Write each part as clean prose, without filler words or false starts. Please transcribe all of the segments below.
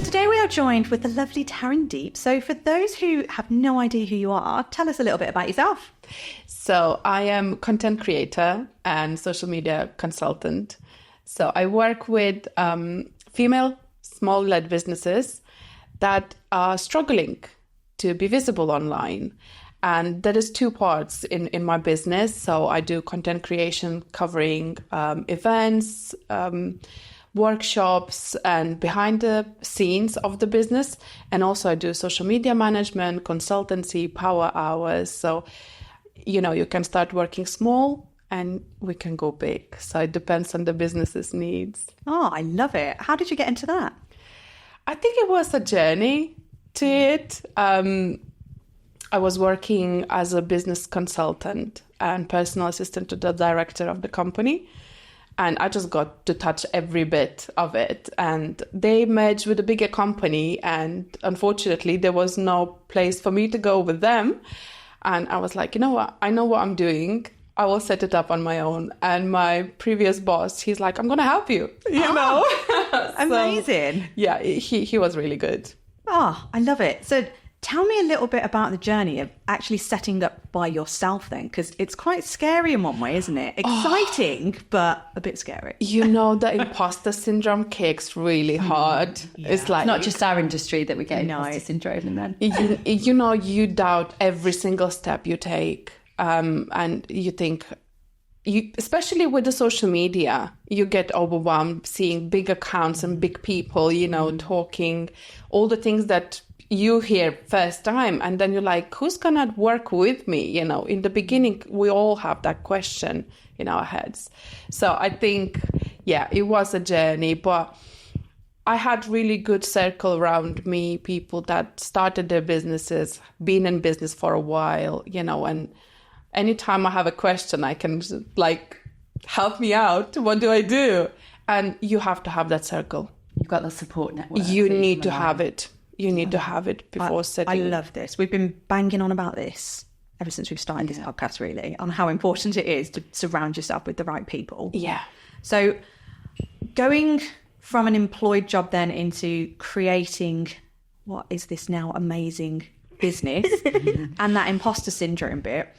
So today we are joined with the lovely Tarendeep. So for those who have no idea who you are, tell us a little bit about yourself. So I am content creator and social media consultant. So I work with female small-led businesses that are struggling to be visible online. And there is two parts in my business. So I do content creation covering events, workshops and behind the scenes of the business. And also I do social media management, consultancy, power hours. So, you can start working small and we can go big. So it depends on the business's needs. Oh, I love it. How did you get into that? I think it was a journey to it. I was working as a business consultant and personal assistant to the director of the company. And I just got to touch every bit of it. And they merged with a bigger company. And unfortunately, there was no place for me to go with them. And I was like, you know what? I know what I'm doing. I will set it up on my own. And my previous boss, he's like, I'm going to help you, know? Amazing. So, yeah, he was really good. Oh, I love it. So tell me a little bit about the journey of actually setting up by yourself then, because it's quite scary in one way, isn't it? Exciting, but a bit scary. The imposter syndrome kicks really hard. Yeah. It's like... It's not just our industry that we get imposter syndrome and then... You doubt every single step you take. And you think... especially with the social media, you get overwhelmed seeing big accounts and big people, talking all the things that you hear first time. And then you're like, who's going to work with me? In the beginning, we all have that question in our heads. So I think, it was a journey, but I had really good circle around me, people that started their businesses, been in business for a while, and anytime I have a question, I can help me out. What do I do? And you have to have that circle. You've got the support network. You need to have it. You need to have it before setting. I love this. We've been banging on about this ever since we've started this podcast, really, on how important it is to surround yourself with the right people. Yeah. So going from an employed job then into creating what is this now amazing business and that imposter syndrome bit,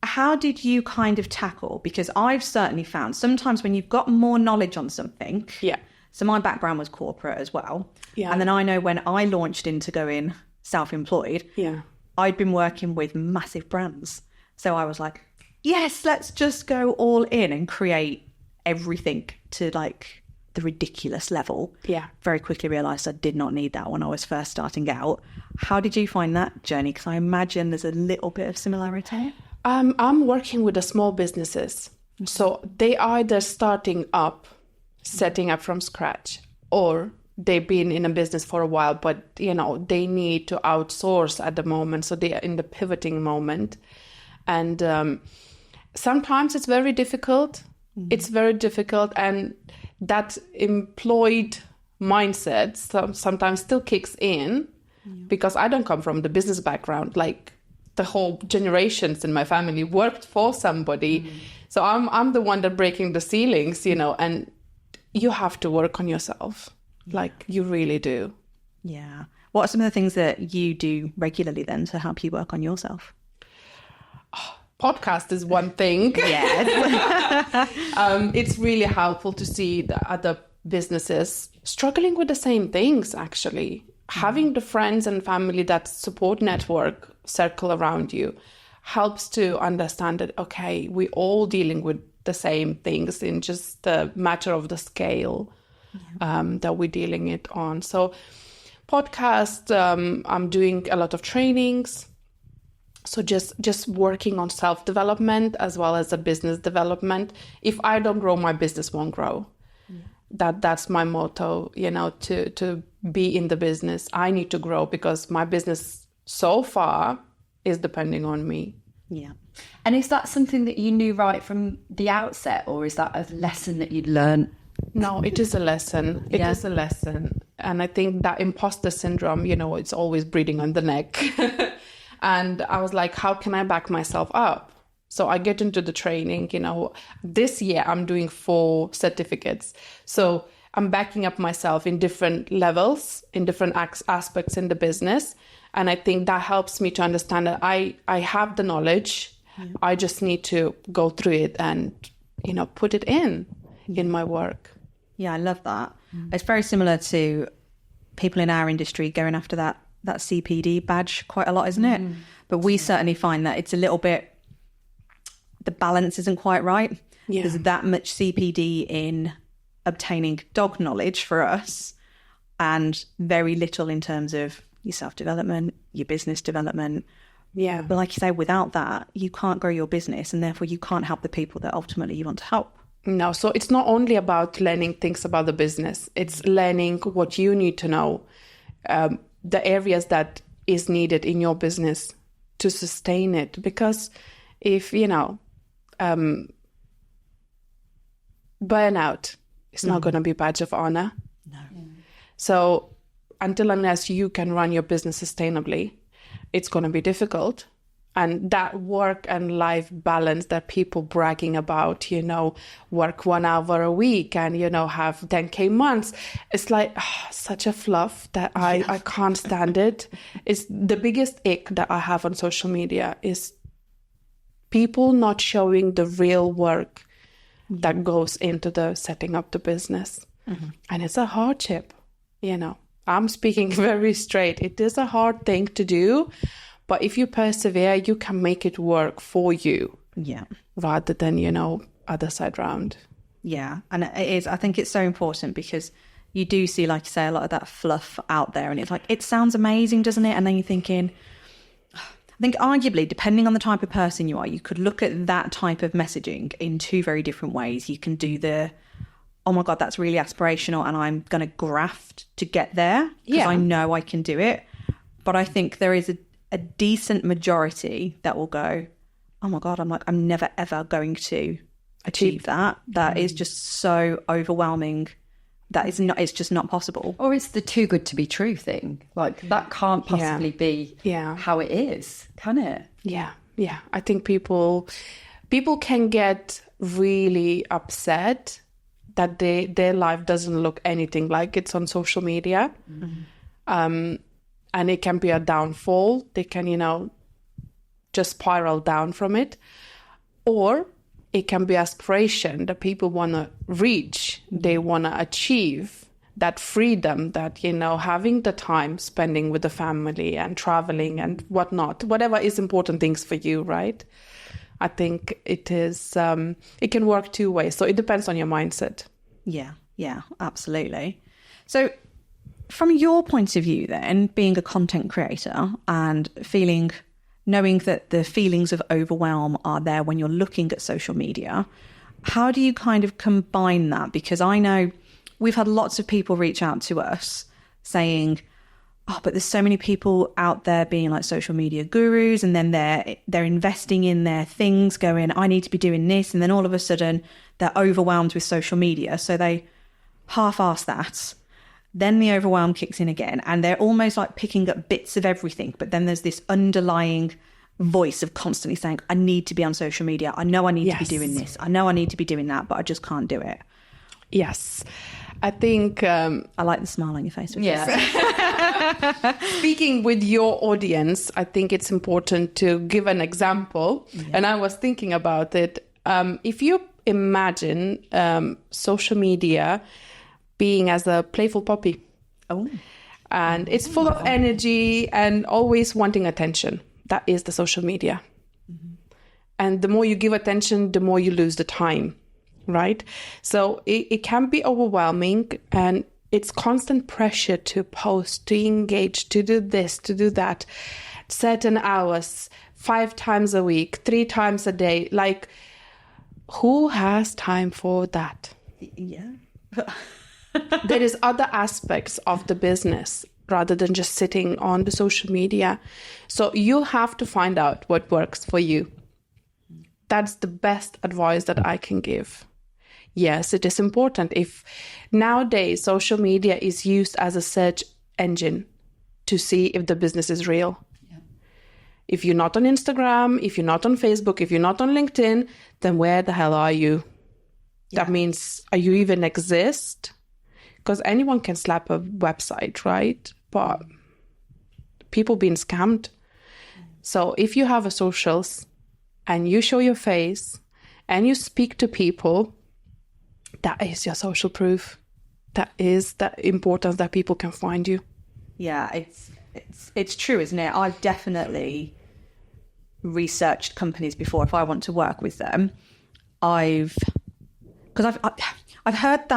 how did you kind of tackle? Because I've certainly found sometimes when you've got more knowledge on something. Yeah. So my background was corporate as well. Yeah. And then I know when I launched into going self-employed, I'd been working with massive brands. So I was like, yes, let's just go all in and create everything to the ridiculous level. Yeah. Very quickly realised I did not need that when I was first starting out. How did you find that journey? Because I imagine there's a little bit of similarity. I'm working with the small businesses. So they either starting up, setting up from scratch, or they've been in a business for a while, but, they need to outsource at the moment. So they are in the pivoting moment. And sometimes it's very difficult. Mm-hmm. It's very difficult. And that employed mindset sometimes still kicks in because I don't come from the business background. The whole generations in my family worked for somebody. Mm-hmm. So I'm the one that breaking the ceilings, and you have to work on yourself. You really do. Yeah. What are some of the things that you do regularly then to help you work on yourself? Podcast is one thing. Yes. It's really helpful to see the other businesses struggling with the same things, actually. Having the friends and family, that support network circle around you helps to understand that, okay, we're all dealing with the same things in just the matter of the scale that we're dealing it on. So podcast, I'm doing a lot of trainings. So just working on self-development as well as the business development. If I don't grow, my business won't grow. That's my motto, to be in the business. I need to grow because my business so far is depending on me. Yeah. And is that something that you knew right from the outset, or is that a lesson that you'd learned? No, it is a lesson. It is a lesson. And I think that imposter syndrome, it's always breathing on the neck. And I was like, how can I back myself up? So I get into the training, this year I'm doing 4 certificates. So I'm backing up myself in different levels, in different aspects in the business. And I think that helps me to understand that I have the knowledge. I just need to go through it and, put it in my work. Yeah, I love that. It's very similar to people in our industry going after that CPD badge quite a lot, isn't it? But we certainly find that it's a little bit, the balance isn't quite right. Yeah. There's that much CPD in obtaining dog knowledge for us and very little in terms of your self-development, your business development. Yeah. But like you say, without that, you can't grow your business and therefore you can't help the people that ultimately you want to help. No, so it's not only about learning things about the business. It's learning what you need to know, the areas that is needed in your business to sustain it. Because if, burnout is not going to be a badge of honor. No. So until unless you can run your business sustainably, it's going to be difficult. And that work and life balance that people bragging about, work 1 hour a week and, have 10K months. It's like such a fluff that I can't stand it. It's the biggest ick that I have on social media is people not showing the real work that goes into the setting up the business. And it's a hardship, I'm speaking very straight. It is a hard thing to do, but if you persevere, you can make it work for you. Yeah. Rather than, other side round. Yeah. And it is, I think it's so important because you do see, like you say, a lot of that fluff out there and it's like, it sounds amazing, doesn't it? And then you're thinking, I think arguably, depending on the type of person you are, you could look at that type of messaging in two very different ways. You can do the, oh my God, that's really aspirational and I'm going to graft to get there because I know I can do it. But I think there is a decent majority that will go, oh my God, I'm never, ever going to achieve that. That is just so overwhelming. It's just not possible. Or it's the too good to be true thing. Like that can't possibly be how it is, can it? Yeah. Yeah. I think people can get really upset that their life doesn't look anything like it's on social media. And it can be a downfall. They can, just spiral down from it. Or it can be aspiration that people want to reach. They want to achieve that freedom that, having the time spending with the family and traveling and whatnot, whatever is important things for you, right? I think it is, it can work two ways. So it depends on your mindset. Yeah, absolutely. So from your point of view then, being a content creator and knowing that the feelings of overwhelm are there when you're looking at social media, how do you kind of combine that? Because I know we've had lots of people reach out to us saying, oh, but there's so many people out there being like social media gurus, and then they're investing in their things going, I need to be doing this. And then all of a sudden they're overwhelmed with social media. So they half-ass that. Then the overwhelm kicks in again and they're almost like picking up bits of everything. But then there's this underlying voice of constantly saying, I need to be on social media. I know I need to be doing this. I know I need to be doing that, but I just can't do it. Yes. I think... I like the smile on your face. Speaking with your audience, I think it's important to give an example. Yeah. And I was thinking about it. If you imagine social media being as a playful puppy. Oh. And it's full of energy and always wanting attention. That is the social media. And the more you give attention, the more you lose the time, right? So it can be overwhelming and it's constant pressure to post, to engage, to do this, to do that. Certain hours, 5 times a week, 3 times a day. Like, who has time for that? Yeah. There is other aspects of the business rather than just sitting on the social media. So you have to find out what works for you. That's the best advice that I can give. Yes, it is important. If nowadays social media is used as a search engine to see if the business is real. Yeah. If you're not on Instagram, if you're not on Facebook, if you're not on LinkedIn, then where the hell are you? Yeah. That means, are you even exist? because anyone can slap a website, right? But people being scammed. So if you have a socials and you show your face and you speak to people, that is your social proof. That is the importance that people can find you. Yeah, it's true, isn't it? I've definitely researched companies before if I want to work with them. I've heard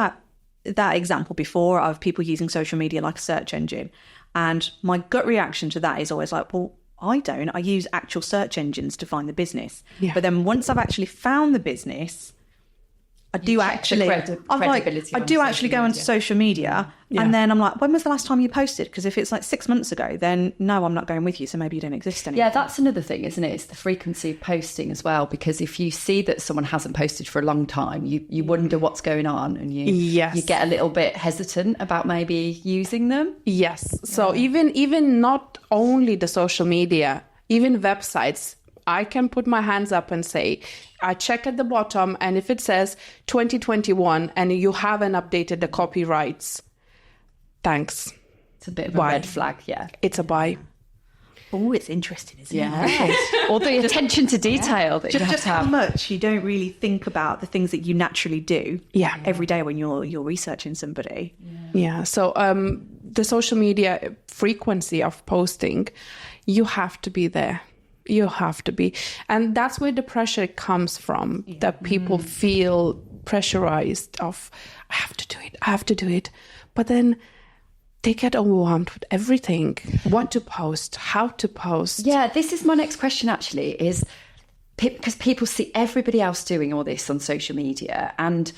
that example before of people using social media like a search engine, and my gut reaction to that is always like, well, I don't. I use actual search engines to find the business. Yeah. But then once I've actually found the business, I do actually go onto social media, and then I'm like, when was the last time you posted? Because if it's like 6 months ago, then no, I'm not going with you. So maybe you don't exist anymore. Yeah, that's another thing, isn't it? It's the frequency of posting as well. Because if you see that someone hasn't posted for a long time, you wonder what's going on, and you get a little bit hesitant about maybe using them. Yes. So even not only the social media, even websites, I can put my hands up and say, I check at the bottom, and if it says 2021 and you haven't updated the copyrights, thanks. It's a bit of a red flag, yeah. It's a buy. Oh, it's interesting, isn't it? Yeah. All the attention to detail that you have to have. How much you don't really think about the things that you naturally do every day when you're researching somebody. Yeah. So the social media frequency of posting, you have to be there. You have to be. And that's where the pressure comes from, that people feel pressurized of, I have to do it. But then they get overwhelmed with everything. What to post, how to post. Yeah, this is my next question actually, is because people see everybody else doing all this on social media, and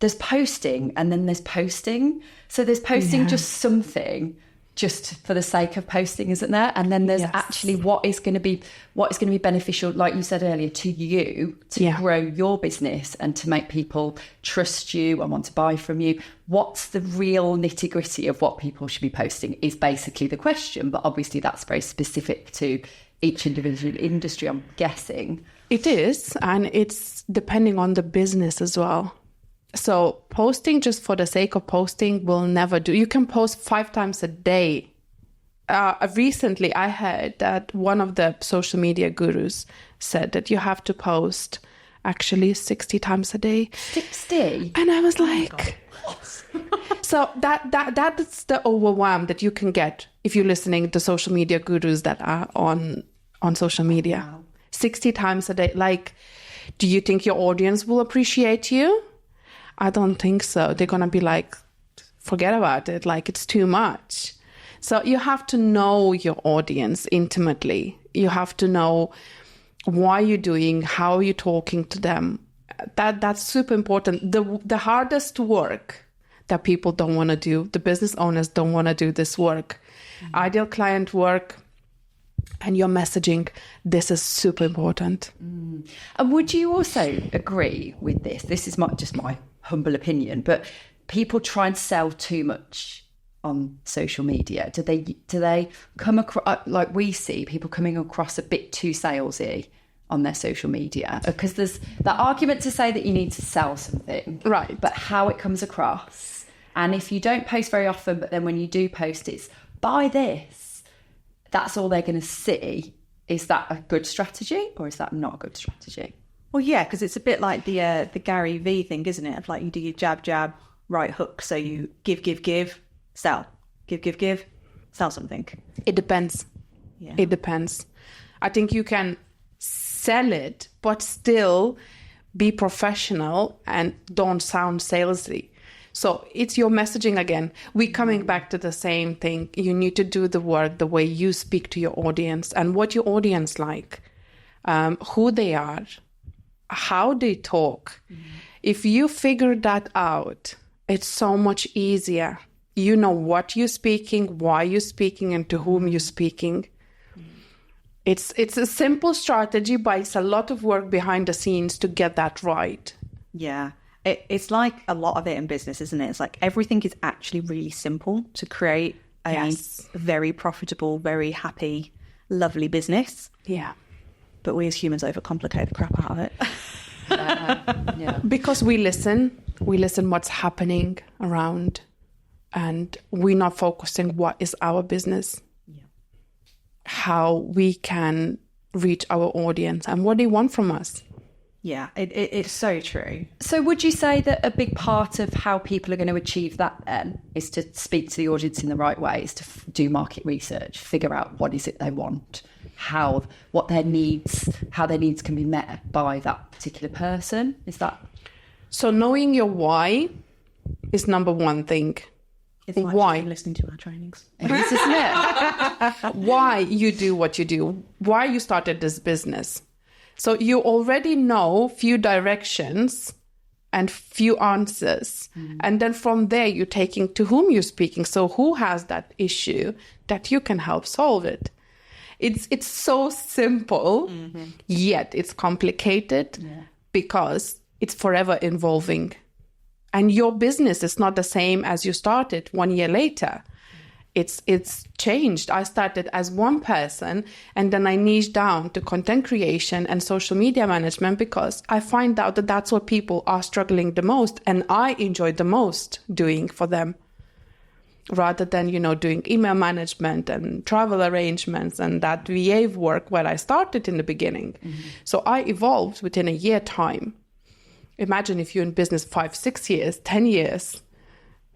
there's posting and then there's posting. So there's posting just something just for the sake of posting, isn't there? And then there's actually what is going to be beneficial, like you said earlier, to you to grow your business and to make people trust you and want to buy from you. What's the real nitty gritty of what people should be posting is basically the question. But obviously that's very specific to each individual industry, I'm guessing. It is, and it's depending on the business as well. So posting just for the sake of posting will never do. You can post 5 times a day. Recently, I heard that one of the social media gurus said that you have to post actually 60 times a day. 60? And I was like... So that's the overwhelm that you can get if you're listening to social media gurus that are on social media. Wow. 60 times a day. Like, do you think your audience will appreciate you? I don't think so. They're going to be like, forget about it. Like, it's too much. So you have to know your audience intimately. You have to know why you're doing, how you're talking to them. That's super important. The hardest work that people don't want to do, the business owners don't want to do this work. Mm-hmm. Ideal client work and your messaging, this is super important. Mm. And would you also agree with this? This is just my humble opinion, but people try and sell too much on social media. Do they come across, like we see people coming across a bit too salesy on their social media? Because there's that argument to say that you need to sell something, right? But how it comes across, and if you don't post very often, but then when you do post, it's buy this, that's all they're going to see. Is that a good strategy, or is that not a good strategy? Well, yeah, because it's a bit like the Gary V thing, isn't it? Of like, you do your jab, right hook. So you give, sell. Give, sell something. It depends. Yeah. It depends. I think you can sell it, but still be professional and don't sound salesy. So it's your messaging again. We're coming back to the same thing. You need to do the work the way you speak to your audience and what your audience like, who they are, how they talk. Mm-hmm. If you figure that out, it's so much easier. You know what you're speaking, why you're speaking, and to whom you're speaking. Mm-hmm. It's a simple strategy, but it's a lot of work behind the scenes to get that right. Yeah. It's like a lot of it in business, isn't it? It's like everything is actually really simple to create a very profitable, very happy, lovely business. Yeah. But we as humans overcomplicate the crap out of it. Yeah. Because we listen what's happening around. and we're not focusing what is our business, how we can reach our audience and what they want from us. Yeah, it's so true. So would you say that a big part of how people are going to achieve that then is to speak to the audience in the right way, is to do market research, figure out what is it they want, what their needs, how their needs can be met by that particular person? Is that... So knowing your why is number one thing. It's why listening to our trainings. It is, isn't it? Why you do what you do, why you started this business. So you already know few directions and few answers. And then from there, you're taking to whom you're speaking. So who has that issue that you can help solve it? It's so simple, yet it's complicated because it's forever evolving. And your business is not the same as you started 1 year later. It's changed. I started as one person and then I niched down to content creation and social media management because I find out that that's what people are struggling the most and I enjoy the most doing for them, rather than, doing email management and travel arrangements and that VA work where I started in the beginning. So I evolved within a year time. Imagine if you're in business 5, 6 years, 10 years,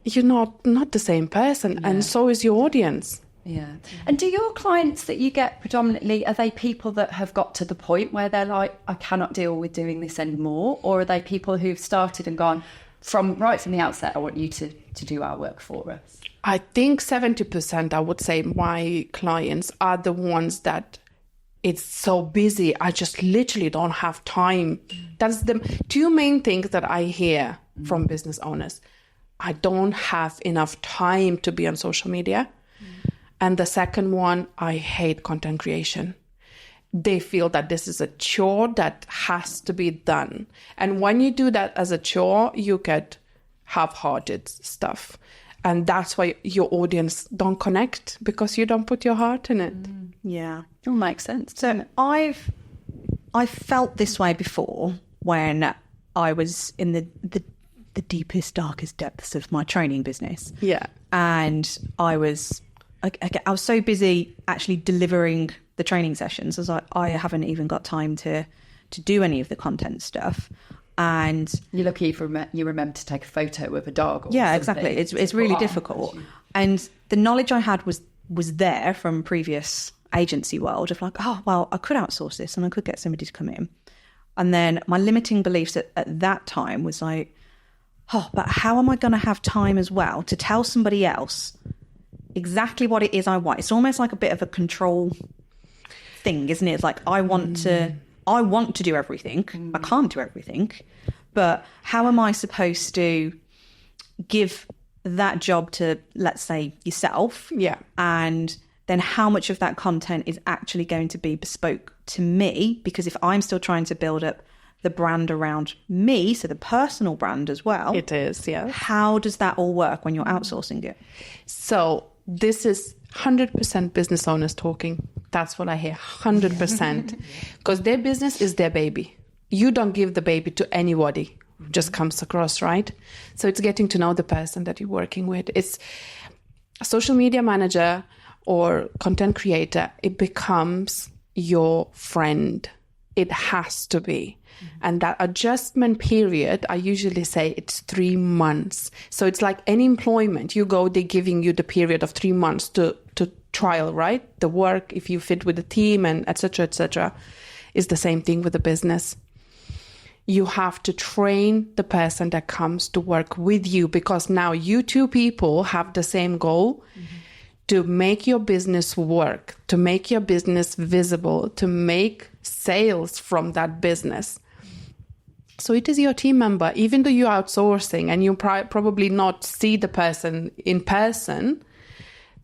you're not the same person, and so is your audience. Yeah. And do your clients that you get predominantly, are they people that have got to the point where they're like, I cannot deal with doing this anymore? Or are they people who've started and gone from the outset, I want you to do our work for us? I think 70%, I would say, my clients are the ones that it's so busy, I just literally don't have time. That's the two main things that I hear from business owners. I don't have enough time to be on social media. And the second one, I hate content creation. They feel that this is a chore that has to be done. And when you do that as a chore, you get half-hearted stuff. And that's why your audience don't connect, because you don't put your heart in it. Yeah. It all makes sense. So I've felt this way before when I was in the deepest, darkest depths of my training business. Yeah. And I was so busy actually delivering the training sessions, as I haven't even got time to do any of the content stuff. And you're lucky if you remember to take a photo of a dog. Or yeah, something. exactly. It's really difficult. And the knowledge I had was there from previous agency world of like, oh, well, I could outsource this and I could get somebody to come in. And then my limiting beliefs at that time was like, oh, but how am I going to have time as well to tell somebody else exactly what it is I want? It's almost like a bit of a control thing, isn't it? It's like, I want to do everything. I can't do everything. But how am I supposed to give that job to, let's say, yourself? Yeah. And then how much of that content is actually going to be bespoke to me? Because if I'm still trying to build up the brand around me, so the personal brand as well. It is, yeah. How does that all work when you're outsourcing it? So this is 100% business owners talking. That's what I hear, 100%. Because their business is their baby. You don't give the baby to anybody. Just comes across, right? So it's getting to know the person that you're working with. It's a social media manager or content creator. It becomes your friend. It has to be. And that adjustment period, I usually say it's 3 months. So it's like any employment. You go, they're giving you the period of 3 months to trial, right? The work, if you fit with the team and et cetera, is the same thing with the business. You have to train the person that comes to work with you, because now you two people have the same goal to make your business work, to make your business visible, to make sales from that business. So it is your team member, even though you're outsourcing and you probably not see the person in person,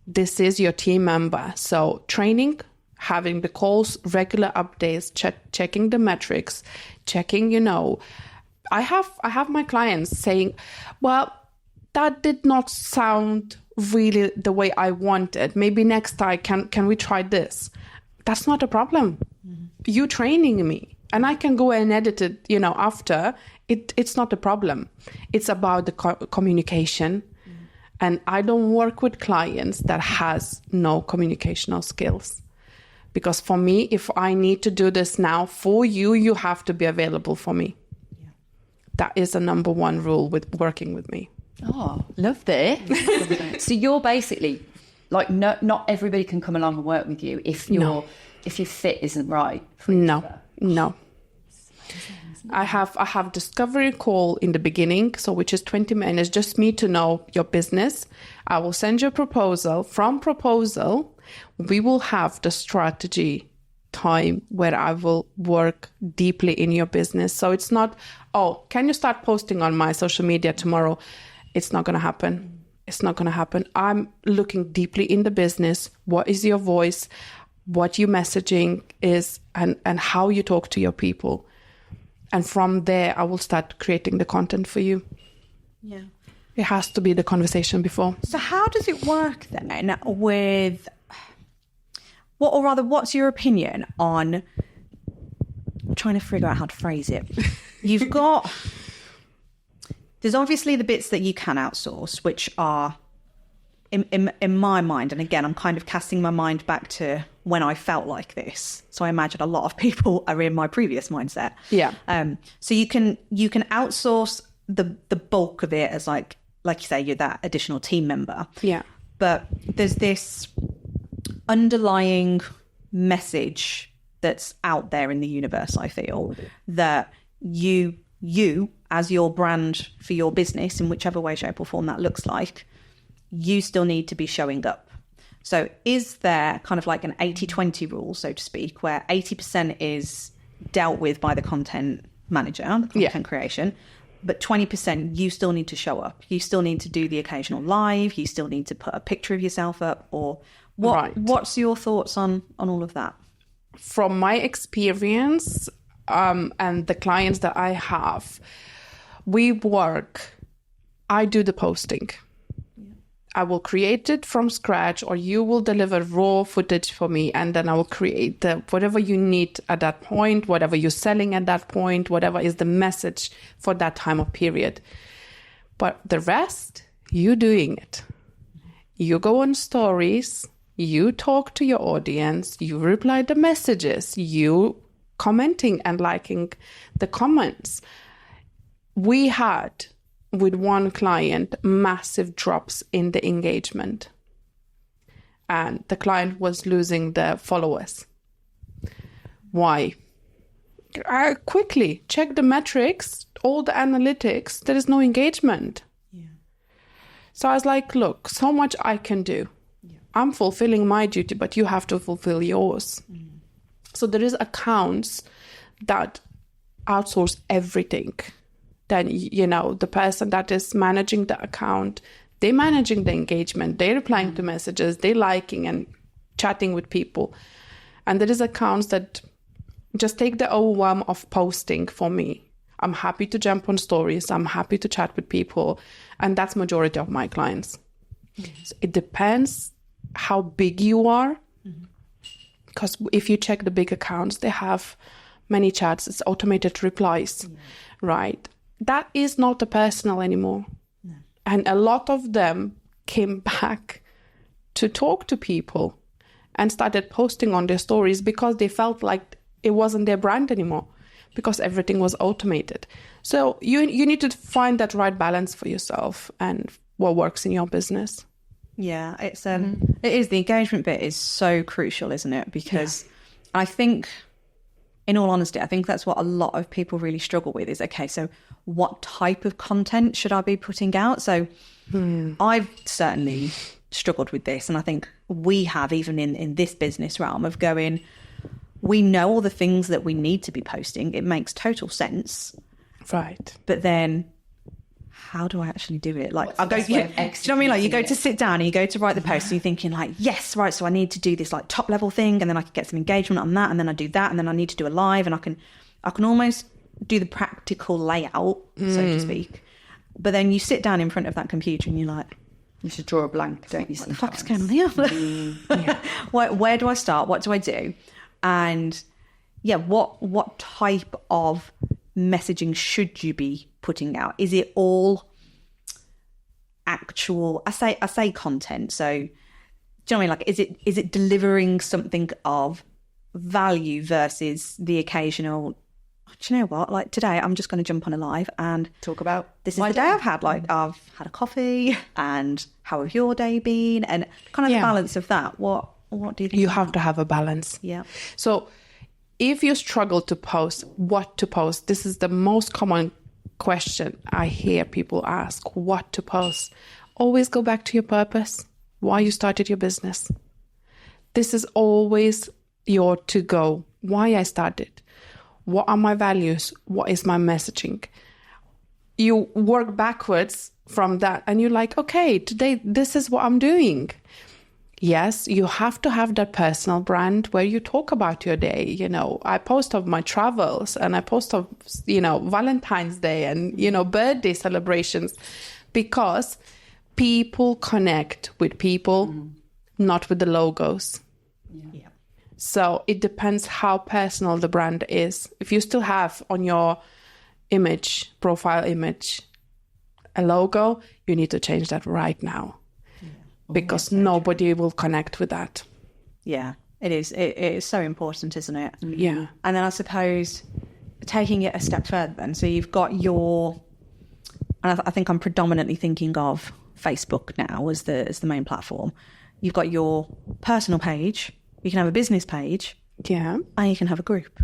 this is your team member. So training, having the calls, regular updates, checking the metrics, checking, I have my clients saying, well, that did not sound really the way I wanted. Maybe next time, can we try this? That's not a problem. You training me. And I can go and edit it, after. It's not a problem. It's about the communication And I don't work with clients that has no communicational skills. Because for me, if I need to do this now for you, you have to be available for me. Yeah. That is the number one rule with working with me. Oh, love this. So you're basically like, not everybody can come along and work with you if your fit isn't right. No. I have discovery call in the beginning, so which is 20 minutes, just me to know your business. I will send you a proposal. From proposal, we will have the strategy time where I will work deeply in your business. So it's not, oh, can you start posting on my social media tomorrow? It's not going to happen. It's not going to happen. I'm looking deeply in the business. What is your voice? What your messaging is, and how you talk to your people. And from there, I will start creating the content for you. Yeah. It has to be the conversation before. So how does it work then with, what's your opinion on, I'm trying to figure out how to phrase it. You've got, there's obviously the bits that you can outsource, which are, in my mind, and again, I'm kind of casting my mind back to when I felt like this. So I imagine a lot of people are in my previous mindset. Yeah. So you can outsource the bulk of it as like you say, you're that additional team member. Yeah. But there's this underlying message that's out there in the universe, I feel, that you as your brand for your business, in whichever way, shape or form that looks like, you still need to be showing up. So is there kind of like an 80-20 rule, so to speak, where 80% is dealt with by the content manager, the content creation, but 20% you still need to show up. You still need to do the occasional live. You still need to put a picture of yourself up, or what's your thoughts on all of that? From my experience and the clients that I have, I do the posting. I will create it from scratch, or you will deliver raw footage for me, and then I will create whatever you need at that point, whatever you're selling at that point, whatever is the message for that time of period. But the rest, you doing it. You go on stories, you talk to your audience, you reply the messages, you commenting and liking the comments. We had, with one client, massive drops in the engagement. And the client was losing the followers. Why? I quickly checked the metrics, all the analytics, there is no engagement. Yeah. So I was like, look, so much I can do. Yeah. I'm fulfilling my duty, but you have to fulfill yours. Mm. So there is accounts that outsource everything. Then, the person that is managing the account, they're managing the engagement, they're replying to messages, they're liking and chatting with people. And there is accounts that just take the overwhelm of posting for me. I'm happy to jump on stories. I'm happy to chat with people. And that's majority of my clients. Mm-hmm. So it depends how big you are. Because if you check the big accounts, they have many chats. It's automated replies, right? That is not a personal anymore. No. And a lot of them came back to talk to people and started posting on their stories because they felt like it wasn't their brand anymore, because everything was automated. So you need to find that right balance for yourself and what works in your business. Yeah, it's it is, the engagement bit is so crucial, isn't it? Because I think, in all honesty, I think that's what a lot of people really struggle with is, okay, so what type of content should I be putting out? So I've certainly struggled with this. And I think we have, even in this business realm, of going, we know all the things that we need to be posting. It makes total sense. Right. But then how do I actually do it? Like, I'll go, do you know what I mean? Like, you go to sit down and you go to write the post and you're thinking like, yes, right, so I need to do this like top level thing, and then I can get some engagement on that, and then I do that, and then I need to do a live, and I can almost do the practical layout, so to speak. But then you sit down in front of that computer and you're like, you should draw a blank, don't you? What the fuck's going on here? Where do I start? What do I do? And what type of messaging should you be putting out? Is it all actual, I say content. So do you know what I mean? Like, is it delivering something of value versus the occasional, do you know what? Like today, I'm just going to jump on a live and Talk about this is the day I've had. Like I've had a coffee, and how have your day been? And kind of the balance of that. What do you think? You have to have a balance. Yeah. So if you struggle to post, what to post? This is the most common question I hear people ask. What to post? Always go back to your purpose. Why you started your business. This is always your to go. Why I started. What are my values? What is my messaging? You work backwards from that and you're like, okay, today this is what I'm doing. Yes, you have to have that personal brand where you talk about your day. You know, I post of my travels and I post of, you know, Valentine's Day and, you know, birthday celebrations, because people connect with people, not with the logos. Yeah. So it depends how personal the brand is. If you still have on your image, profile image, a logo, you need to change that right now. Because nobody will connect with that. Yeah, it is. It is so important, isn't it? Yeah. And then I suppose taking it a step further then, so you've got your, and I think I'm predominantly thinking of Facebook now as the main platform. You've got your personal page, you can have a business page, Yeah. and you can have a group.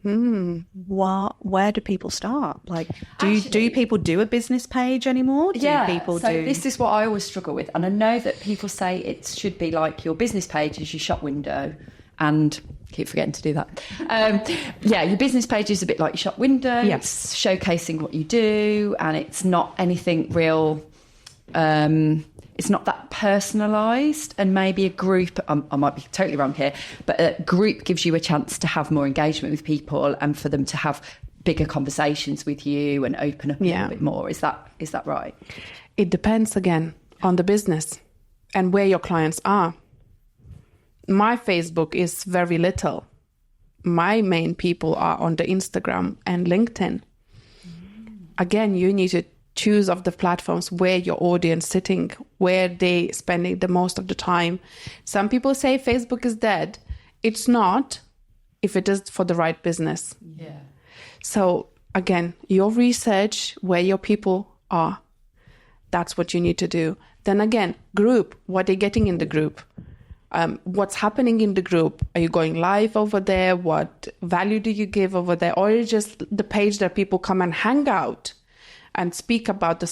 Where do people start? Like, do people do a business page anymore? This is what I always struggle with, and I know that people say it should be like your business page is your shop window, and keep forgetting to do that. Your business page is a bit like your shop window. Yes. It's showcasing what you do, and it's not anything real. It's not that personalised, and maybe a group, I might be totally wrong here, but a group gives you a chance to have more engagement with people and for them to have bigger conversations with you and open up a little bit more. Is that right? It depends again on the business and where your clients are. My Facebook is very little. My main people are on the Instagram and LinkedIn. Again, you need to choose of the platforms where your audience sitting, where they spending the most of the time. Some people say Facebook is dead. It's not, if it is for the right business. Yeah. So again, your research, where your people are, that's what you need to do. Then again, group, what are you getting in the group? What's happening in the group? Are you going live over there? What value do you give over there? Or is it just the page that people come and hang out and speak about the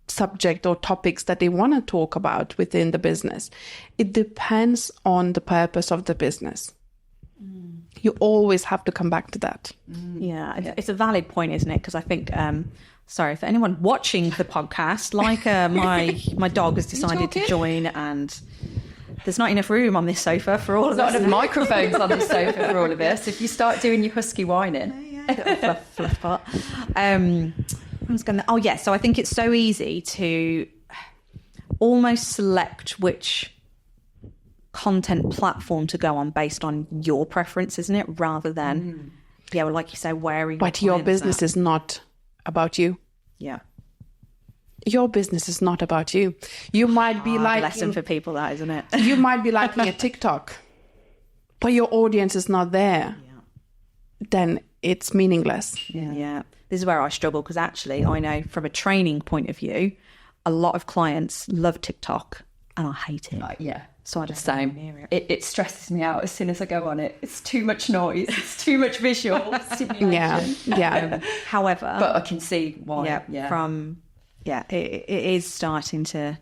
subject or topics that they want to talk about within the business? It depends on the purpose of the business. You always have to come back to that. Yeah, it's a valid point, isn't it? Because I think, sorry, for anyone watching the podcast, like my dog has decided to join, and there's not enough room on this sofa for all of us. Not enough microphones on this sofa for all of us. If you start doing your husky whining. fluff part. So I think it's so easy to almost select which content platform to go on based on your preference, isn't it? Rather than, like you say, wearing. But your business is not about you. Yeah. Your business is not about you. You might be like lesson for people, that isn't it? You might be liking a TikTok, but your audience is not there. Yeah. Then it's meaningless. Yeah. This is where I struggle, because actually I know from a training point of view, a lot of clients love TikTok and I hate it. So I just same. It stresses me out as soon as I go on it. It's too much noise. It's too much visual stimulation. Yeah. However, but I can see why. It is starting to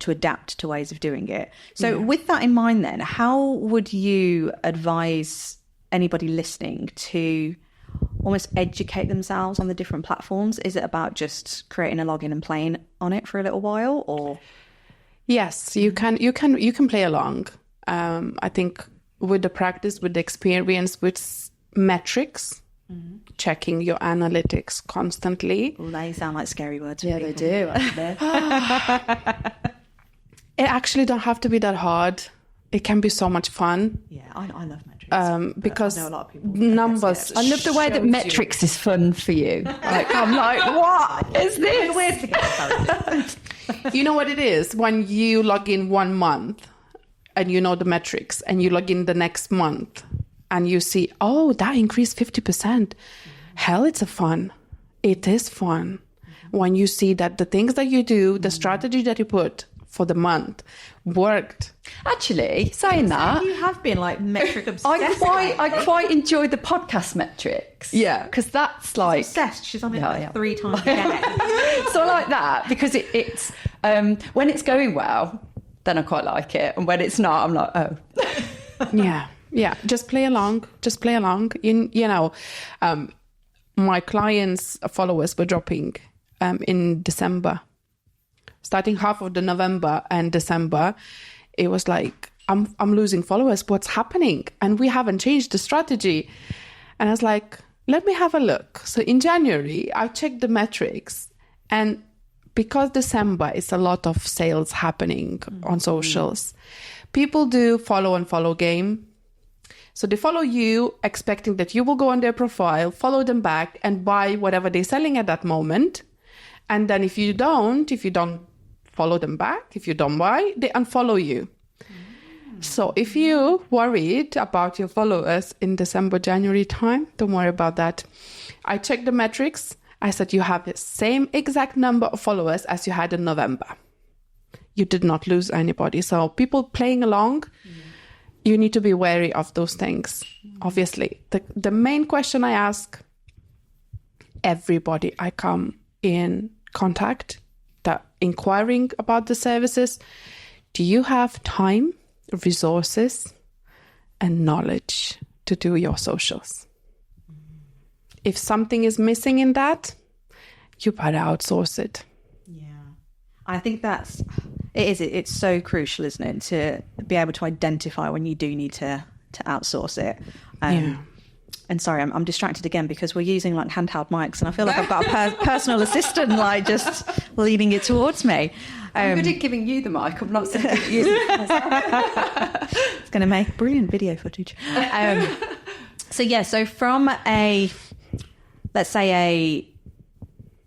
adapt to ways of doing it. So with that in mind, then, how would you advise anybody listening to almost educate themselves on the different platforms? Is it about just creating a login and playing on it for a little while, or? Yes, you can play along. I think with the practice, with the experience, with metrics, checking your analytics constantly. Well, they sound like scary words. Yeah, they do. It actually don't have to be that hard. It can be so much fun. Yeah, I love metrics. Because I know a lot of people numbers. I love the way that metrics is fun for you. I'm like, what is this? Weird to get started. You know what it is? When you log in 1 month and you know the metrics, and you log in the next month and you see, oh, that increased 50%. Hell, it's fun. It is fun. When you see that the things that you do, the strategy that you put for the month worked. Actually, saying that, You have been like metric obsessed. I quite enjoy the podcast metrics. Yeah. Because that's like... Obsessed. She's on it Yeah. 3 times a day. So I like that because it's when it's going well, then I quite like it. And when it's not, I'm like, oh. Yeah. Just play along. My clients' followers were dropping in December. Starting half of the November and December, it was like, I'm losing followers. What's happening? And we haven't changed the strategy. And I was like, let me have a look. So in January, I checked the metrics. And because December is a lot of sales happening on socials, people do follow and follow game. So they follow you expecting that you will go on their profile, follow them back and buy whatever they're selling at that moment. And then if you don't follow them back, if you don't buy, they unfollow you. So if you're worried about your followers in December, January time, don't worry about that. I checked the metrics. I said, you have the same exact number of followers as you had in November. You did not lose anybody. So people playing along, you need to be wary of those things. Obviously, the main question I ask everybody I come in contact, that inquiring about the services, do you have time, resources, and knowledge to do your socials? If something is missing in that, you better outsource it. Yeah. I think it's so crucial, isn't it, to be able to identify when you do need to outsource it. And sorry, I'm distracted again because we're using like handheld mics and I feel like I've got a personal assistant like just leading it towards me. I'm good at giving you the mic. I'm not so good at using it myself. It's going to make brilliant video footage. So from let's say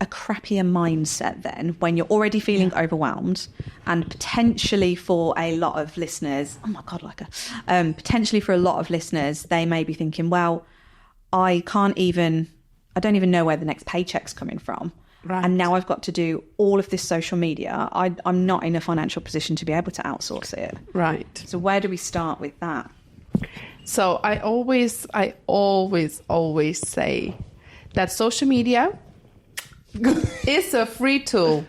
a crappier mindset then, when you're already feeling overwhelmed, and potentially for a lot of listeners, potentially for a lot of listeners, they may be thinking, well, I don't even know where the next paycheck's coming from. Right. And now I've got to do all of this social media. I'm not in a financial position to be able to outsource it. Right. So where do we start with that? So I always say that social media is a free tool.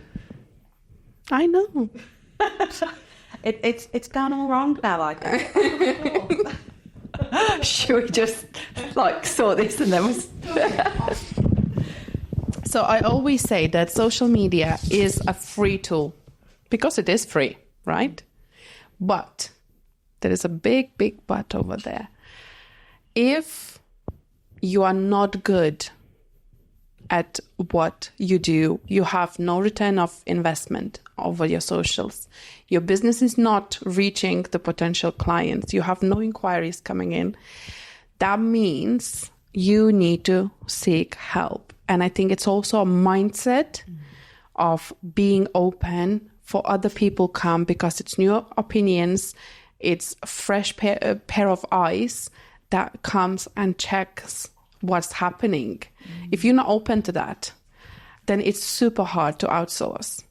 I know. It's gone all wrong now, I think. Should we just like sort this and then So I always say that social media is a free tool because it is free, right? But there is a big but over there. If you are not good at what you do, you have no return of investment over your socials, your business is not reaching the potential clients, you have no inquiries coming in, that means you need to seek help. And I think it's also a mindset of being open for other people come, because it's new opinions, it's a fresh pair of eyes that comes and checks what's happening. If you're not open to that, then it's super hard to outsource.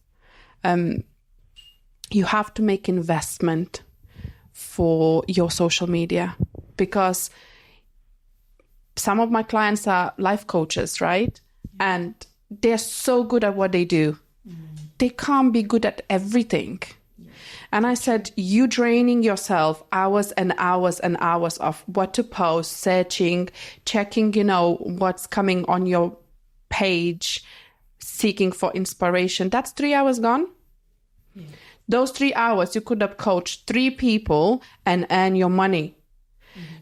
You have to make investment for your social media, because some of my clients are life coaches, right? And they're so good at what they do. They can't be good at everything. And I said, you draining yourself hours and hours and hours of what to post, searching, checking, what's coming on your page, seeking for inspiration. That's 3 hours gone. Yeah. Those 3 hours, you could have coached 3 people and earn your money.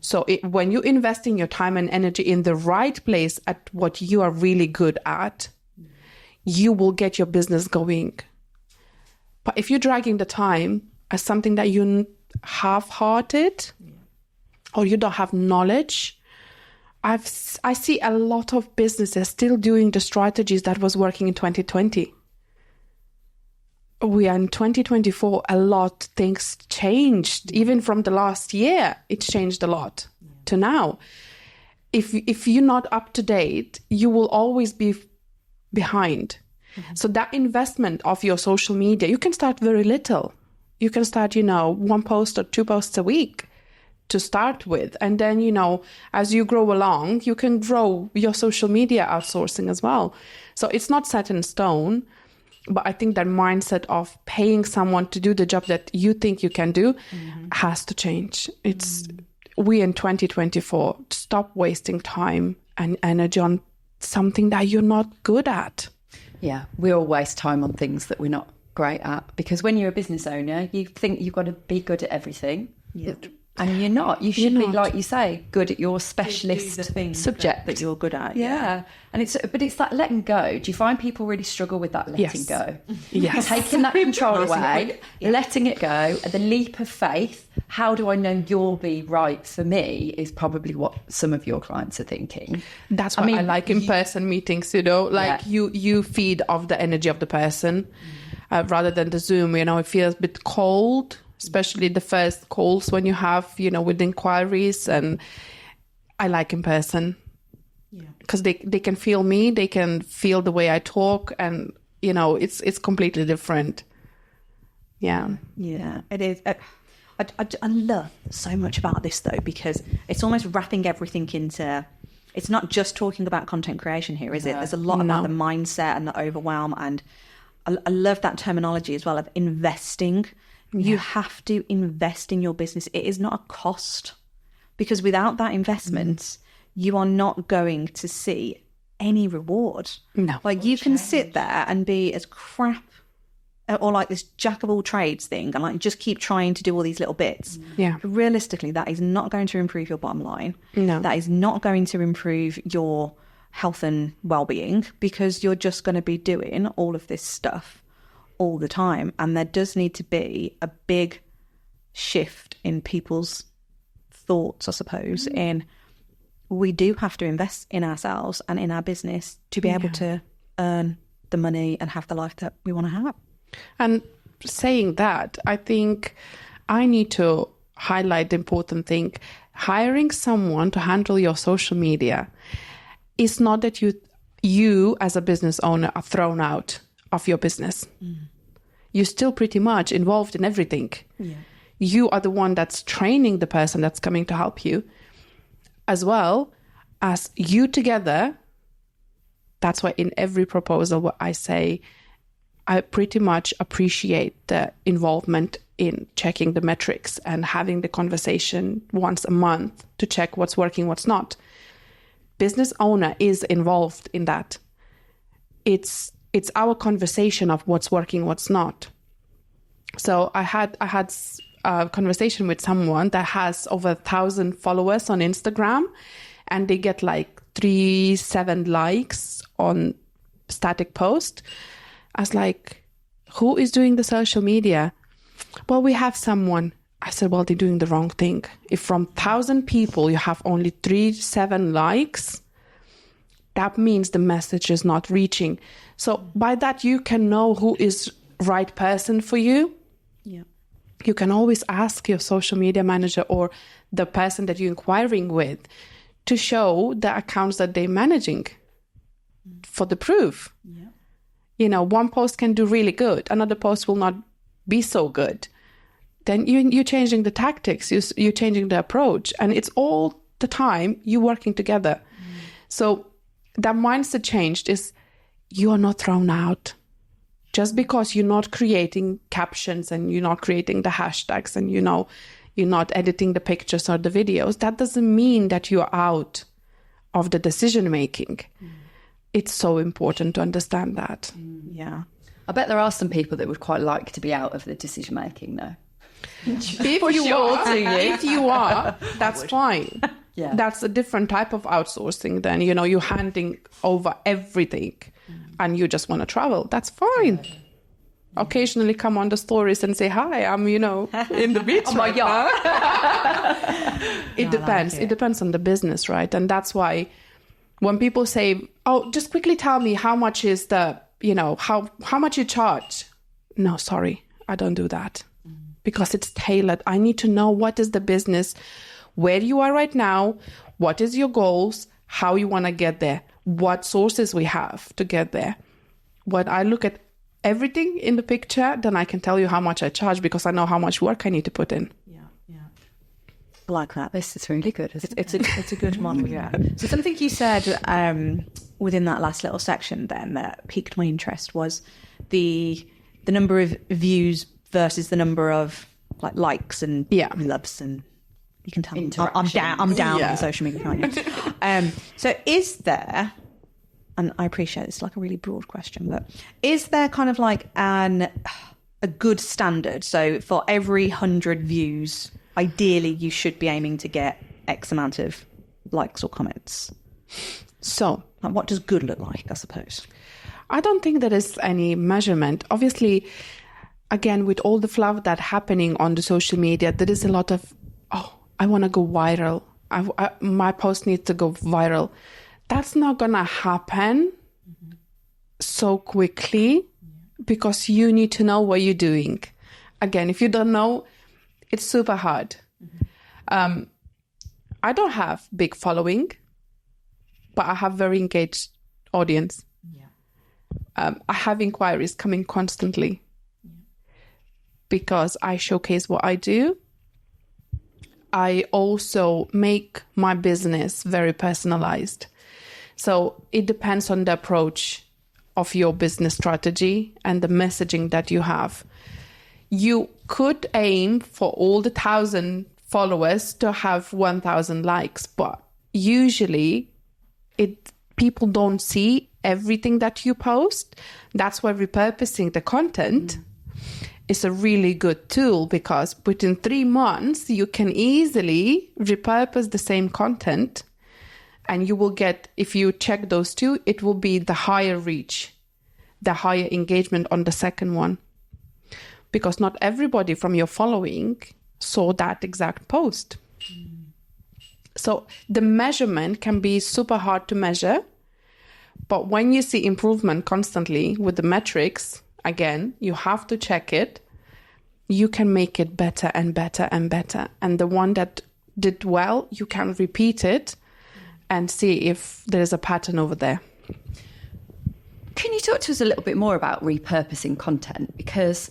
So when you invest in your time and energy in the right place at what you are really good at, you will get your business going. But if you're dragging the time as something that you half-hearted or you don't have knowledge, I see a lot of businesses still doing the strategies that was working in 2020. we are in 2024, a lot things changed. Even from the last year, it's changed a lot to now. If you're not up to date, you will always be behind. So that investment of your social media, you can start very little. You can start, 1 post or 2 posts a week to start with. And then, as you grow along, you can grow your social media outsourcing as well. So it's not set in stone. But I think that mindset of paying someone to do the job that you think you can do has to change. We in 2024, stop wasting time and energy on something that you're not good at. Yeah, we all waste time on things that we're not great at, because when you're a business owner, you think you've got to be good at everything. Yeah. And you're not. You should be, like you say, good at your specialist subject that you're good at. Yeah. And it's that letting go. Do you find people really struggle with that letting go? Yes. Taking that control away, letting it go, the leap of faith. How do I know you'll be right for me is probably what some of your clients are thinking. That's why I like in-person meetings, you feed off the energy of the person rather than the Zoom. It feels a bit cold, especially the first calls when you have, with inquiries. And I like in person because they can feel me, they can feel the way I talk, and, it's completely different. Yeah. Yeah, it is. I love so much about this, though, because it's almost wrapping everything into... It's not just talking about content creation here, is it? There's a lot about the mindset and the overwhelm. And I love that terminology as well of investing. You have to invest in your business. It is not a cost, because without that investment, you are not going to see any reward. No. Like, you can sit there and be as crap or like this jack of all trades thing and like just keep trying to do all these little bits. Yeah. But realistically, that is not going to improve your bottom line. No. That is not going to improve your health and well-being, because you're just going to be doing all of this stuff all the time. And there does need to be a big shift in people's thoughts, I suppose, in we do have to invest in ourselves and in our business to be able to earn the money and have the life that we want to have. And saying that, I think I need to highlight the important thing. Hiring someone to handle your social media is not that you as a business owner are thrown out of your business. You're still pretty much involved in everything. Yeah. You are the one that's training the person that's coming to help you, as well as you together. That's why in every proposal what I say, I pretty much appreciate the involvement in checking the metrics and having the conversation once a month to check what's working, what's not. Business owner is involved in that. It's our conversation of what's working, what's not. So I had a conversation with someone that has over 1,000 followers on Instagram, and they get like 3-7 likes on static post. I was like, who is doing the social media? Well, we have someone. I said, well, they're doing the wrong thing. If from 1,000 people you have only 3-7 likes, that means the message is not reaching. So by that, you can know who is right person for you. Yeah. You can always ask your social media manager or the person that you're inquiring with to show the accounts that they're managing for the proof. Yeah. One post can do really good. Another post will not be so good. Then you're changing the tactics. You're changing the approach. And it's all the time you working together. So that mindset changed is you are not thrown out. Just because you're not creating captions and you're not creating the hashtags and, you're not editing the pictures or the videos, that doesn't mean that you're out of the decision making. It's so important to understand that. Yeah. I bet there are some people that would quite like to be out of the decision making, though. If you are, that's fine. Yeah. That's a different type of outsourcing then. You're handing over everything and you just want to travel. That's fine. Occasionally come on the stories and say, hi, I'm, in the beach on my yacht. It depends. It depends on the business, right? And that's why when people say, oh, just quickly tell me how much is the, how much you charge. no, sorry, I don't do that. Because it's tailored. I need to know what is the business, where you are right now, what is your goals, how you want to get there, what sources we have to get there. When I look at everything in the picture, then I can tell you how much I charge because I know how much work I need to put in. Yeah. I like that. This is really good. It's a good model, yeah. So something you said within that last little section then that piqued my interest was the number of views versus the number of likes and loves, and you can tell I'm down on social media, can't you? So is there, and I appreciate it's like a really broad question, but is there kind of like a good standard? So for every 100 views, ideally you should be aiming to get X amount of likes or comments. So what does good look like, I suppose? I don't think there is any measurement. Obviously, again, with all the fluff that's happening on the social media, there is a lot of, I want to go viral. My post needs to go viral. That's not going to happen so quickly because you need to know what you're doing. Again, if you don't know, it's super hard. I don't have big following, but I have very engaged audience. I have inquiries coming constantly because I showcase what I do. I also make my business very personalized. So it depends on the approach of your business strategy and the messaging that you have. You could aim for all the 1,000 followers to have 1,000 likes, but usually people don't see everything that you post. That's why repurposing the content is a really good tool, because within 3 months, you can easily repurpose the same content and you will get, if you check those two, it will be the higher reach, the higher engagement on the second one. Because not everybody from your following saw that exact post. So the measurement can be super hard to measure. But when you see improvement constantly with the metrics, again, you have to check it. You can make it better and better and better. And the one that did well, you can repeat it and see if there's a pattern over there. Can you talk to us a little bit more about repurposing content? Because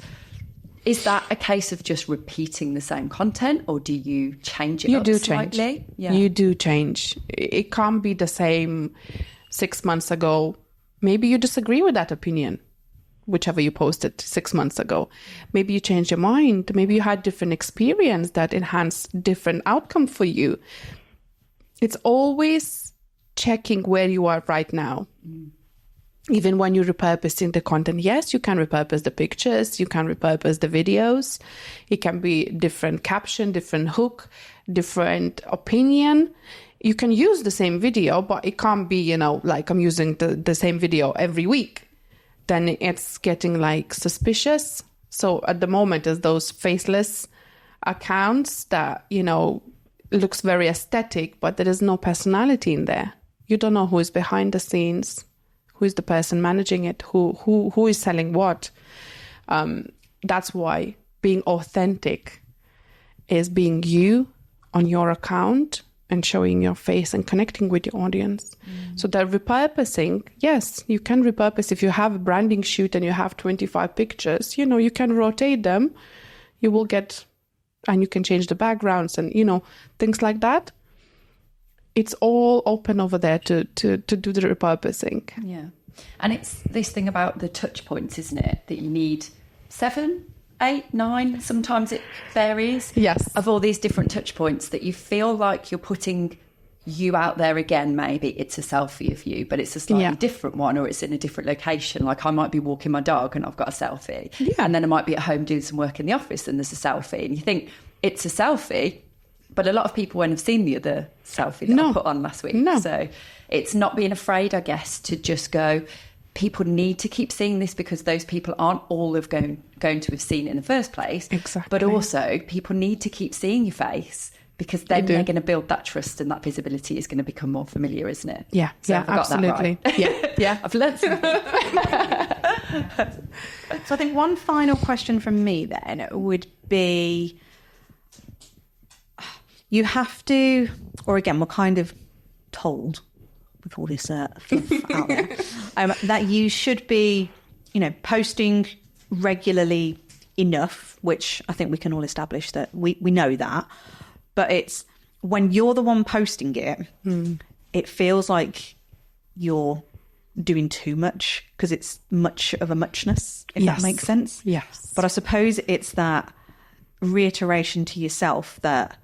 is that a case of just repeating the same content, or do you change it slightly? Change. Yeah. You do change. It can't be the same 6 months ago. Maybe you disagree with that opinion, whichever you posted 6 months ago. Maybe you changed your mind. Maybe you had different experience that enhanced different outcome for you. It's always checking where you are right now. Even when you're repurposing the content, yes, you can repurpose the pictures, you can repurpose the videos. It can be different caption, different hook, different opinion. You can use the same video, but it can't be, like I'm using the same video every week. Then it's getting like suspicious. So at the moment, there's those faceless accounts that, looks very aesthetic, but there is no personality in there. You don't know who is behind the scenes. Who is the person managing it? Who is selling what? That's why being authentic is being you on your account and showing your face and connecting with your audience. So that repurposing, yes, you can repurpose. If you have a branding shoot and you have 25 pictures, you can rotate them. You will get, and you can change the backgrounds and, things like that. It's all open over there to do the repurposing. Yeah. And it's this thing about the touch points, isn't it? That you need 7, 8, 9, sometimes it varies. Yes. Of all these different touch points that you feel like you're putting you out there again. Maybe it's a selfie of you, but it's a slightly different one, or it's in a different location. Like I might be walking my dog and I've got a selfie. Yeah. And then I might be at home doing some work in the office and there's a selfie. And you think it's a selfie, but a lot of people won't have seen the other selfie that I put on last week. No. So it's not being afraid, I guess, to just go, people need to keep seeing this because those people aren't all going to have seen it in the first place. Exactly. But also people need to keep seeing your face because then they're going to build that trust and that visibility is going to become more familiar, isn't it? Yeah, so yeah, absolutely. Right. Yeah, I've learned something. So I think one final question from me then would be, you have to, or again, we're kind of told with all this fluff out there, that you should be, posting regularly enough, which I think we can all establish that we know that. But it's when you're the one posting it, it feels like you're doing too much because it's much of a muchness, if that makes sense. Yes. But I suppose it's that reiteration to yourself that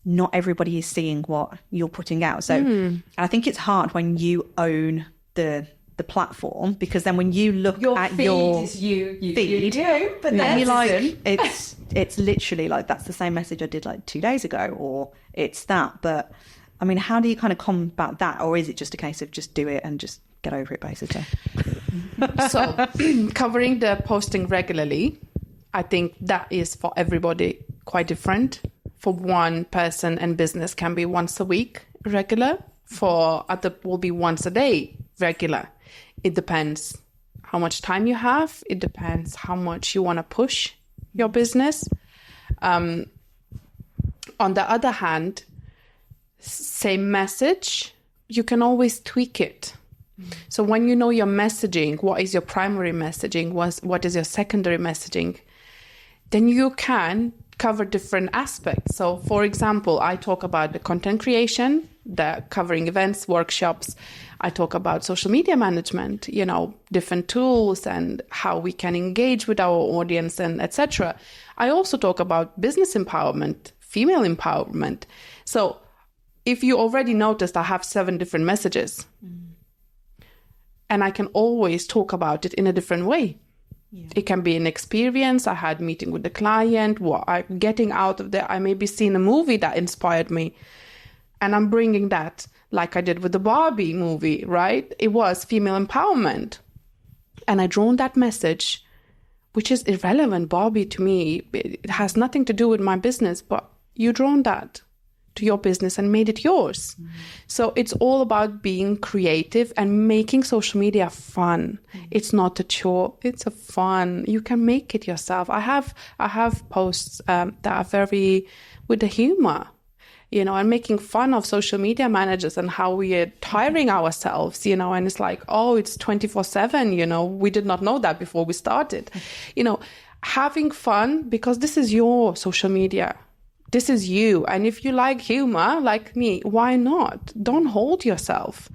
not everybody is seeing what you're putting out. So I think it's hard when you own the platform, because then when you look at your feed, but then you're like, it's literally like, that's the same message I did like 2 days ago, or it's that. But I mean, how do you kind of combat that? Or is it just a case of just do it and just get over it, basically? So covering the posting regularly, I think that is for everybody quite different. For one person and business can be once a week regular. For other will be once a day regular. It depends how much time you have. It depends how much you want to push your business. On the other hand, same message, you can always tweak it. So when you know your messaging, what is your primary messaging, what is your secondary messaging, then you can cover different aspects. So for example, I talk about the content creation, the covering events, workshops. I talk about social media management, different tools and how we can engage with our audience and etc. I also talk about business empowerment, female empowerment. So if you already noticed, I have 7 different messages and I can always talk about it in a different way. Yeah. It can be an experience. I had a meeting with the client, what I'm getting out of there. I maybe seen a movie that inspired me. And I'm bringing that, like I did with the Barbie movie, right? It was female empowerment. And I drawn that message, which is irrelevant. Barbie, to me, it has nothing to do with my business, but you drawn that to your business and made it yours. So it's all about being creative and making social media fun. It's not a chore. It's a fun. You can make it yourself. I have posts that are very with the humor, and making fun of social media managers and how we are tiring ourselves, and it's like, oh, it's 24/7, we did not know that before we started, having fun, because this is your social media. This is you. And if you like humor, like me, why not? Don't hold yourself.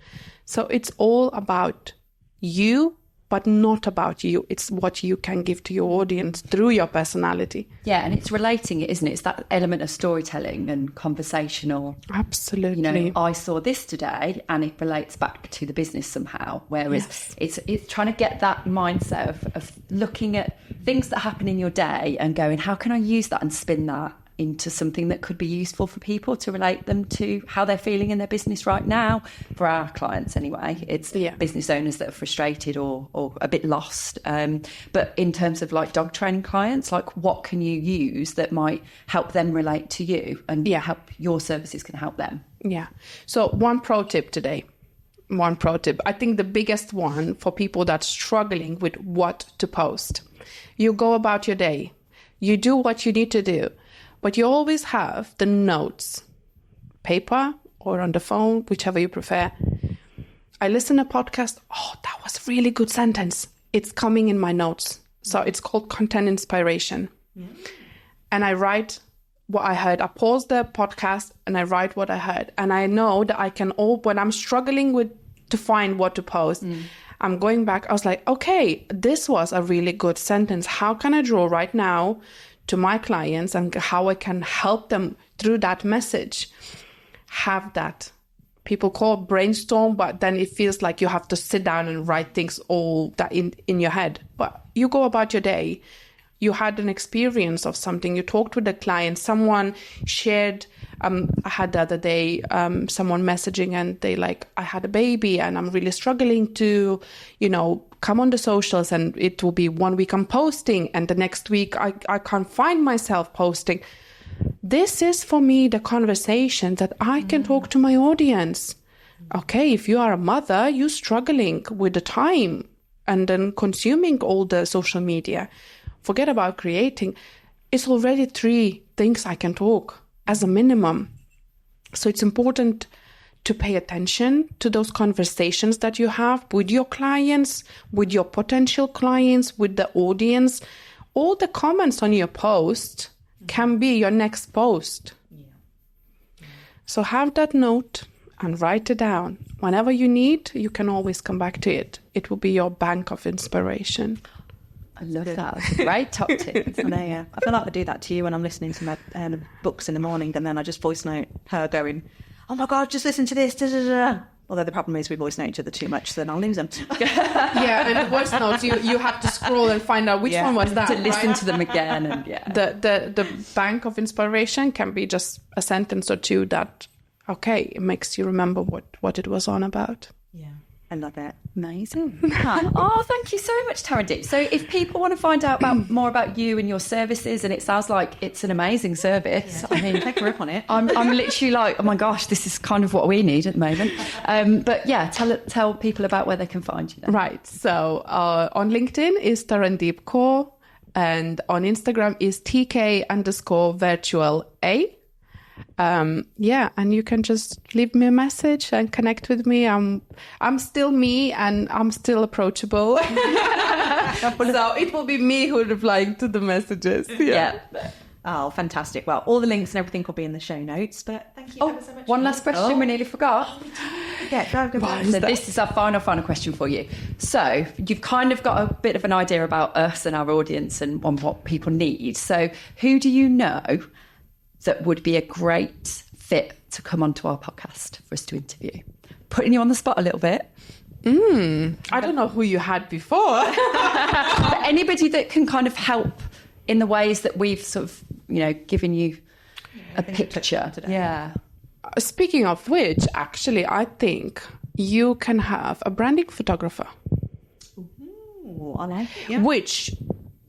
So it's all about you, but not about you. It's what you can give to your audience through your personality. Yeah, and it's relating it, isn't it? It's that element of storytelling and conversational. Absolutely. I saw this today and it relates back to the business somehow. Whereas it's trying to get that mindset of looking at things that happen in your day and going, how can I use that and spin that into something that could be useful for people to relate them to how they're feeling in their business right now. For our clients anyway, it's business owners that are frustrated or a bit lost. But in terms of like dog training clients, like what can you use that might help them relate to you and help your services can help them? Yeah. So one pro tip today. I think the biggest one for people that's struggling with what to post. You go about your day. You do what you need to do. But you always have the notes, paper or on the phone, whichever you prefer. I listen to a podcast. Oh, that was a really good sentence. It's coming in my notes. So it's called content inspiration. And I write what I heard. I pause the podcast and I write what I heard. And I know that I can when I'm struggling to find what to post, I'm going back. I was like, okay, this was a really good sentence. How can I draw right now to my clients and how I can help them through that message? Have that. People call it brainstorm, but then it feels like you have to sit down and write things all that in your head. But you go about your day. You had an experience of something. You talked with a client. Someone shared. I had the other day someone messaging and they like, I had a baby and I'm really struggling to, come on the socials, and it will be 1 week I'm posting and the next week I can't find myself posting. this is for me the conversation that I can talk to my audience. Okay, if you are a mother, you're struggling with the time and then consuming all the social media. Forget about creating. It's already 3 things I can talk as a minimum. So it's important to pay attention to those conversations that you have with your clients, with your potential clients, with the audience. All the comments on your post can be your next post. So have that note and write it down. Whenever you need, you can always come back to it. It will be your bank of inspiration. I love that. Great top tips. I know, yeah. I feel like I do that to you when I'm listening to my books in the morning, and then I just voice note her going, oh my God, just listen to this. Da, da, da. Although the problem is we voice note each other too much, so then I'll lose them. Yeah, and the voice notes, you have to scroll and find out which one was that. To listen to them again. And The bank of inspiration can be just a sentence or 2 that, okay, it makes you remember what it was on about. Yeah, I love it. Amazing. Oh, thank you so much, Tarendeep. So if people want to find out more about you and your services, and it sounds like it's an amazing service. Yeah. I mean, take a rip on it. I'm literally like, oh my gosh, this is kind of what we need at the moment. But yeah, tell people about where they can find you then. Right. So on LinkedIn is Tarendeep Kaur, and on Instagram is TK_virtual_A. And you can just leave me a message and connect with me. I'm still me, and I'm still approachable. So it will be me who replying to the messages. Yeah. Oh, fantastic. Well, all the links and everything will be in the show notes, but thank you ever so much. One last question we nearly forgot. Yeah, go. So this is our final question for you. So you've kind of got a bit of an idea about us and our audience and what people need. So who do you know that would be a great fit to come onto our podcast for us to interview? Putting you on the spot a little bit. I don't know who you had before. But anybody that can kind of help in the ways that we've sort of, given you a picture. Yeah. Speaking of which, actually, I think you can have a branding photographer. Ooh, I like it. Yeah. Which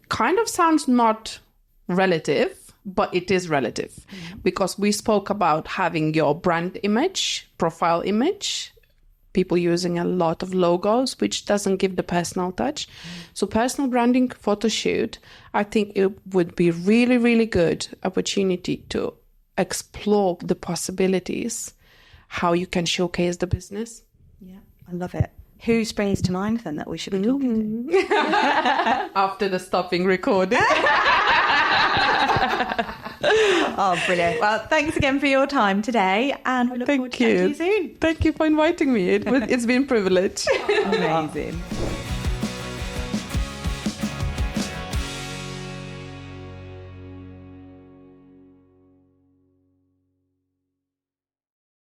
kind of sounds not relative, but it is relative, because we spoke about having your brand image, profile image, people using a lot of logos, which doesn't give the personal touch. So personal branding photo shoot, I think it would be really, really good opportunity to explore the possibilities, how you can showcase the business. Yeah, I love it. Who springs to mind then that we should be talking to? After the stopping recording. Oh, brilliant. Well, thanks again for your time today, and we look forward to chatting to you soon. Thank you for inviting me. It's been a privilege. Amazing.